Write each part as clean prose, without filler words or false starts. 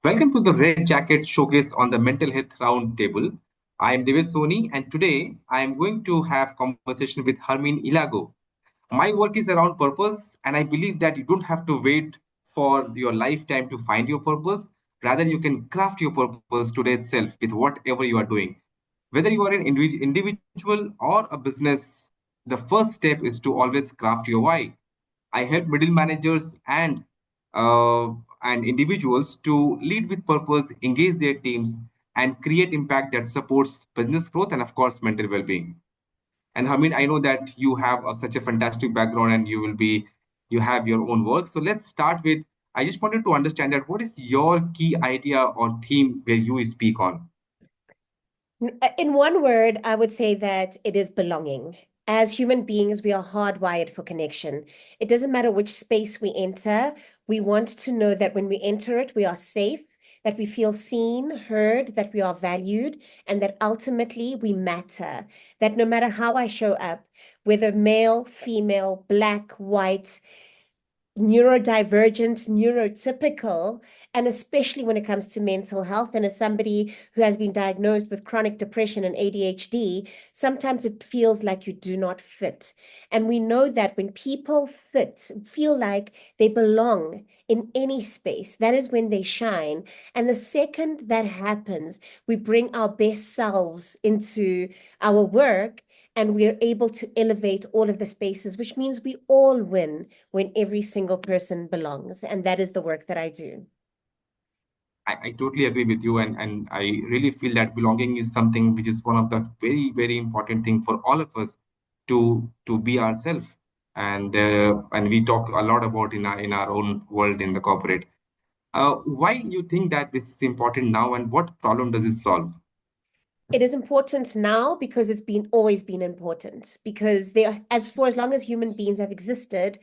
Welcome to the Red Jacket Showcase on the Mental Health Roundtable. I am Devesh Soni, and today I am going to have conversation with Hermien Elago. My work is around purpose, and I believe that you don't have to wait for your lifetime to find your purpose. Rather, you can craft your purpose today itself with whatever you are doing. Whether you are an individual or a business, the first step is to always craft your why. I help middle managers and individuals to lead with purpose, engage their teams, and create impact that supports business growth and, of course, mental well-being. And Hamid, I know that you have such a fantastic background and you have your own work. So let's start with. I just wanted to understand that what is your key idea or theme where you speak on? In one word, I would say that it is belonging. As human beings, we are hardwired for connection. It doesn't matter which space we enter, we want to know that when we enter it, we are safe, that we feel seen, heard, that we are valued, and that ultimately we matter. That no matter how I show up, whether male, female, black, white, neurodivergent, neurotypical, and especially when it comes to mental health. And as somebody who has been diagnosed with chronic depression and ADHD, sometimes it feels like you do not fit. And we know that when people feel like they belong in any space, that is when they shine. And the second that happens, we bring our best selves into our work and we're able to elevate all of the spaces, which means we all win when every single person belongs. And that is the work that I do. I totally agree with you, and I really feel that belonging is something which is one of the very important thing for all of us to be ourselves. And we talk a lot about in our own world in the corporate. Why you think that this is important now, and what problem does it solve? It is important now because it's been always been important because as long as human beings have existed,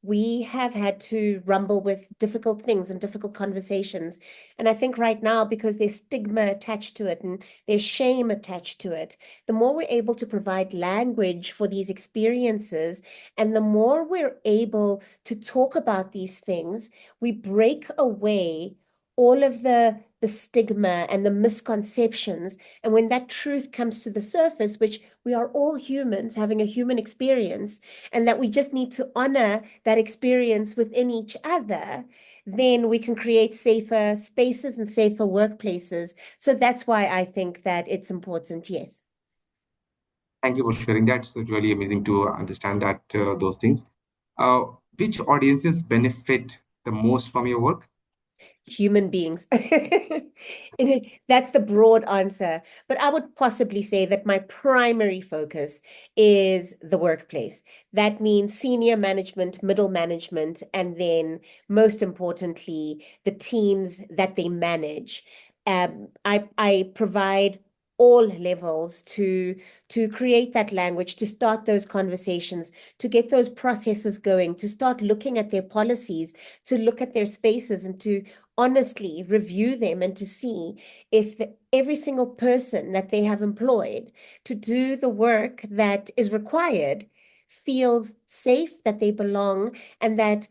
we have had to rumble with difficult things and difficult conversations. And I think right now, because there's stigma attached to it and there's shame attached to it, the more we're able to provide language for these experiences and the more we're able to talk about these things, we break away all of the stigma and the misconceptions. And when that truth comes to the surface, which we are all humans having a human experience, and that we just need to honor that experience within each other, then we can create safer spaces and safer workplaces. So that's why I think that it's important, yes. Thank you for sharing that. It's really amazing to understand that those things. Uh, which audiences benefit the most from your work? Human beings. That's the broad answer. But I would possibly say that my primary focus is the workplace. That means senior management, middle management, and then most importantly, the teams that they manage. I provide all levels to create that language, to start those conversations, to get those processes going, to start looking at their policies, to look at their spaces, and to honestly review them and to see if every single person that they have employed to do the work that is required feels safe, that they belong, and that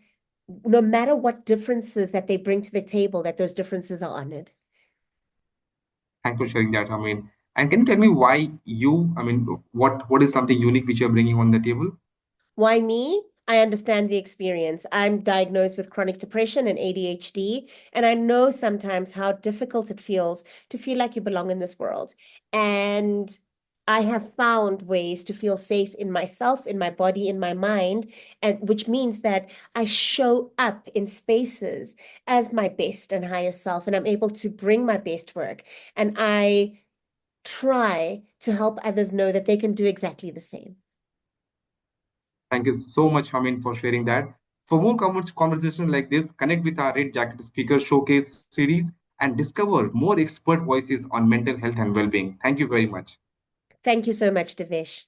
no matter what differences that they bring to the table, that those differences are honored. Thanks for sharing that. I mean, and can you tell me why you? I mean, what is something unique which you're bringing on the table? Why me? I understand the experience. I'm diagnosed with chronic depression and ADHD, and I know sometimes how difficult it feels to feel like you belong in this world. And I have found ways to feel safe in myself, in my body, in my mind, and which means that I show up in spaces as my best and highest self, and I'm able to bring my best work. And I try to help others know that they can do exactly the same. Thank you so much, Hamin, for sharing that. For more conversations like this, connect with our Red Jacket Speaker Showcase series and discover more expert voices on mental health and well-being. Thank you very much. Thank you so much, Devesh.